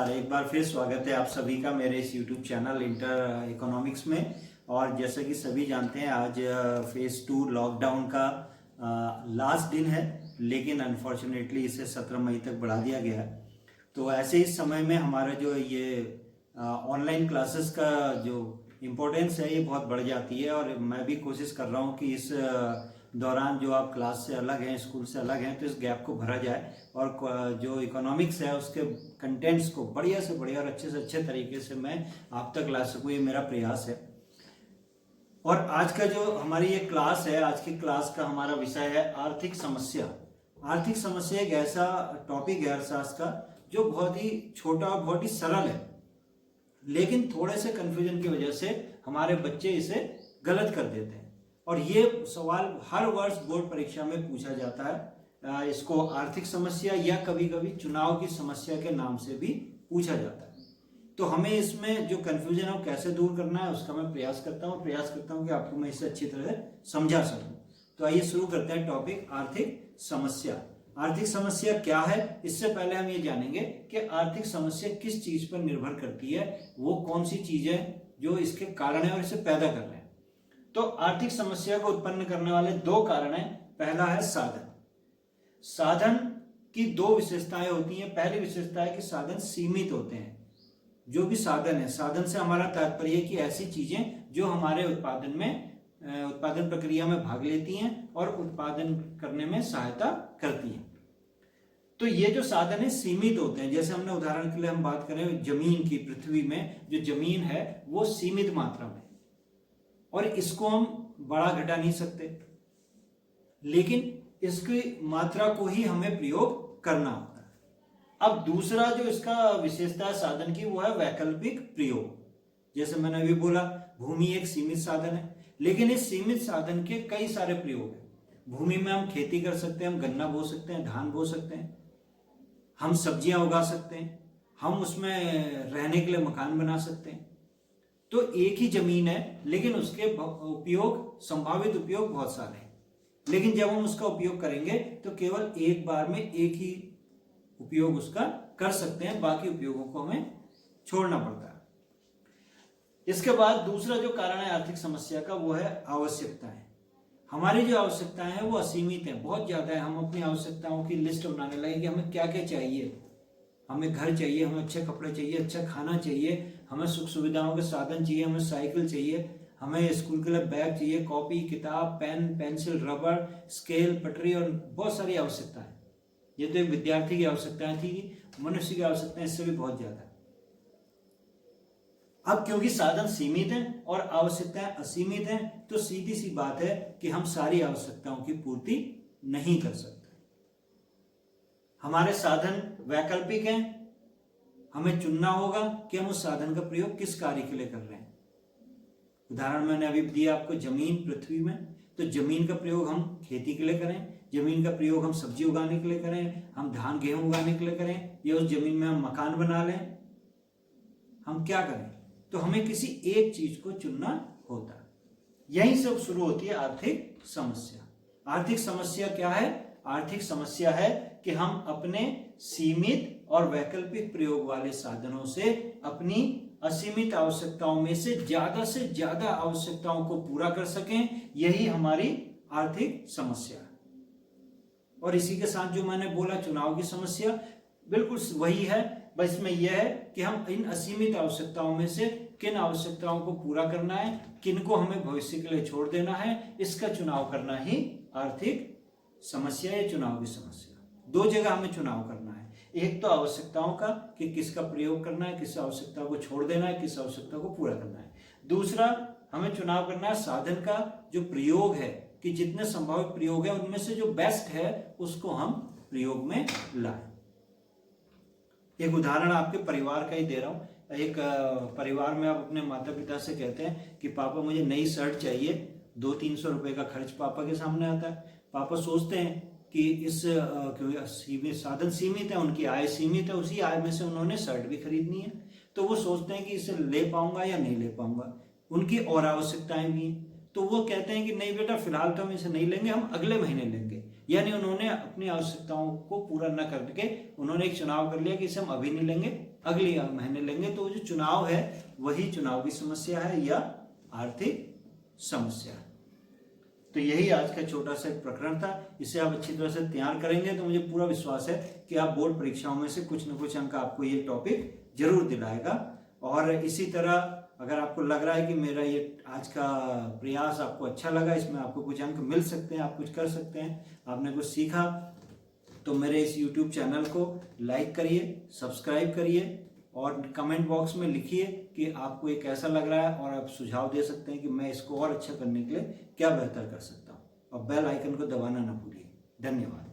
नमस्कार। एक बार फिर स्वागत है आप सभी का मेरे इस YouTube चैनल इंटर इकोनॉमिक्स में। और जैसा कि सभी जानते हैं आज फेज 2 लॉकडाउन का लास्ट दिन है, लेकिन अनफॉर्चुनेटली इसे 17 मई तक बढ़ा दिया गया है। तो ऐसे इस समय में हमारा जो ये ऑनलाइन क्लासेस का जो इम्पोर्टेंस है ये बहुत बढ़ जाती है। और मैं भी कोशिश कर रहा हूँ कि इस दौरान जो आप क्लास से अलग हैं, स्कूल से अलग हैं, तो इस गैप को भरा जाए और जो इकोनॉमिक्स है उसके कंटेंट्स को बढ़िया से बढ़िया और अच्छे से अच्छे तरीके से मैं आप तक ला सकूँ, ये मेरा प्रयास है। और आज का जो हमारी ये क्लास है, आज की क्लास का हमारा विषय है आर्थिक समस्या। आर्थिक समस्या एक ऐसा टॉपिक है अर्थशास्त्र का जो बहुत ही छोटा और बहुत ही सरल है, लेकिन थोड़े से कंफ्यूजन की वजह से हमारे बच्चे इसे गलत कर देते हैं। और ये सवाल हर वर्ष बोर्ड परीक्षा में पूछा जाता है। इसको आर्थिक समस्या या कभी कभी चुनाव की समस्या के नाम से भी पूछा जाता है। तो हमें इसमें जो कंफ्यूजन है वो कैसे दूर करना है उसका मैं प्रयास करता हूँ कि आपको मैं इसे अच्छी तरह से समझा सकूं। तो आइए शुरू करते हैं टॉपिक आर्थिक समस्या। आर्थिक समस्या क्या है, इससे पहले हम ये जानेंगे कि आर्थिक समस्या किस चीज पर निर्भर करती है, वो कौन सी चीज है जो इसके कारण है और इसे पैदा कर रहे हैं। तो आर्थिक समस्या को उत्पन्न करने वाले दो कारण हैं। पहला है साधन। साधन की दो विशेषताएं होती हैं। पहली विशेषता है कि साधन सीमित होते हैं। जो भी साधन है, साधन से हमारा तात्पर्य है कि ऐसी चीजें जो हमारे उत्पादन प्रक्रिया में भाग लेती हैं और उत्पादन करने में सहायता करती हैं। तो ये जो साधन है सीमित होते हैं। जैसे हमने उदाहरण के लिए हम बात करें जमीन की, पृथ्वी में जो जमीन है वो सीमित मात्रा में, और इसको हम बढ़ा घटा नहीं सकते, लेकिन इसकी मात्रा को ही हमें प्रयोग करना होता है। अब दूसरा जो इसका विशेषता है साधन की, वो है वैकल्पिक प्रयोग। जैसे मैंने अभी बोला, भूमि एक सीमित साधन है, लेकिन इस सीमित साधन के कई सारे प्रयोग हैं। भूमि में हम खेती कर सकते हैं, हम गन्ना बो सकते हैं, धान बो सकते हैं, हम सब्जियां उगा सकते हैं, हम उसमें रहने के लिए मकान बना सकते हैं। तो एक ही जमीन है, लेकिन उसके उपयोग, संभावित उपयोग बहुत सारे हैं। लेकिन जब हम उसका उपयोग करेंगे तो केवल एक बार में एक ही उपयोग उसका कर सकते हैं, बाकी उपयोगों को हमें छोड़ना पड़ता है। इसके बाद दूसरा जो कारण है आर्थिक समस्या का, वो है आवश्यकताएं। हमारी जो आवश्यकताएं हैं वो असीमित हैं, बहुत ज्यादा है। हम अपनी आवश्यकताओं की लिस्ट बनाने लगे कि हमें क्या क्या चाहिए। हमें घर चाहिए, हमें अच्छे कपड़े चाहिए, अच्छा खाना चाहिए, हमें सुख सुविधाओं के साधन चाहिए, हमें साइकिल चाहिए, हमें स्कूल के लिए बैग चाहिए, कॉपी, किताब, पेन, पेंसिल, रबर, स्केल, पटरी, और बहुत सारी आवश्यकताएं। ये तो एक विद्यार्थी की आवश्यकताएं थी, मनुष्य की आवश्यकताएं इससे भी बहुत ज्यादा है। अब क्योंकि साधन सीमित हैं और आवश्यकताएं असीमित हैं, तो सीधी सी बात है कि हम सारी आवश्यकताओं की पूर्ति नहीं कर सकते। हमारे साधन वैकल्पिक हैं, हमें चुनना होगा कि हम उस साधन का प्रयोग किस कार्य के लिए कर रहे हैं। उदाहरण मैंने अभी दिया आपको, जमीन, पृथ्वी में, तो जमीन का प्रयोग हम खेती के लिए करें, जमीन का प्रयोग हम सब्जी उगाने के लिए करें, हम धान गेहूं उगाने के लिए करें, या उस जमीन में हम मकान बना लें, हम क्या करें। तो हमें किसी एक चीज को चुनना होता है। यहीं से शुरू होती है आर्थिक समस्या। आर्थिक समस्या क्या है? आर्थिक समस्या है कि हम अपने सीमित और वैकल्पिक प्रयोग वाले साधनों से अपनी असीमित आवश्यकताओं में से ज्यादा आवश्यकताओं को पूरा कर सकें। यही हमारी आर्थिक समस्या है। और इसी के साथ जो मैंने बोला चुनाव की समस्या, बिल्कुल वही है। बस इसमें यह है कि हम इन असीमित आवश्यकताओं में से किन आवश्यकताओं को पूरा करना है, किन को हमें भविष्य के लिए छोड़ देना है, इसका चुनाव करना ही आर्थिक समस्या या चुनाव की समस्या। दो जगह हमें चुनाव करना है। एक तो आवश्यकताओं का कि किसका प्रयोग करना है, किस आवश्यकता को छोड़ देना है, किस आवश्यकता को पूरा करना है। दूसरा हमें चुनाव करना है साधन का जो प्रयोग है, कि जितने संभावित प्रयोग है उनमें से जो बेस्ट है उसको हम प्रयोग में लाएं। एक उदाहरण आपके परिवार का ही दे रहा हूं। एक परिवार में आप अपने माता पिता से कहते हैं कि पापा मुझे नई शर्ट चाहिए, 200-300 रुपए का खर्च पापा के सामने आता है। पापा सोचते हैं कि इस साधन सीमित है, उनकी आय सीमित है, उसी आय में से उन्होंने शर्ट भी खरीदनी है, तो वो सोचते हैं कि इसे ले पाऊंगा या नहीं ले पाऊंगा। उनकी और आवश्यकताएं भी हैं, तो वो कहते हैं कि नहीं बेटा, फिलहाल तो हम इसे नहीं लेंगे, हम अगले महीने लेंगे। यानी उन्होंने अपनी आवश्यकताओं को पूरा न करके उन्होंने एक चुनाव कर लिया कि इसे हम अभी नहीं लेंगे, अगली महीने लेंगे। तो जो चुनाव है वही चुनाव की समस्या है या आर्थिक समस्या। तो यही आज का छोटा सा एक प्रकरण था। इसे आप अच्छी तरह से तैयार करेंगे तो मुझे पूरा विश्वास है कि आप बोर्ड परीक्षाओं में से कुछ न कुछ अंक आपको ये टॉपिक जरूर दिलाएगा। और इसी तरह अगर आपको लग रहा है कि मेरा ये आज का प्रयास आपको अच्छा लगा, इसमें आपको कुछ अंक मिल सकते हैं, आप कुछ कर सकते हैं, आपने कुछ सीखा, तो मेरे इस YouTube चैनल को लाइक करिए, सब्सक्राइब करिए और कमेंट बॉक्स में लिखिए कि आपको ये कैसा लग रहा है और आप सुझाव दे सकते हैं कि मैं इसको और अच्छा करने के लिए क्या बेहतर कर सकता हूँ। और बेल आइकन को दबाना ना भूलिए। धन्यवाद।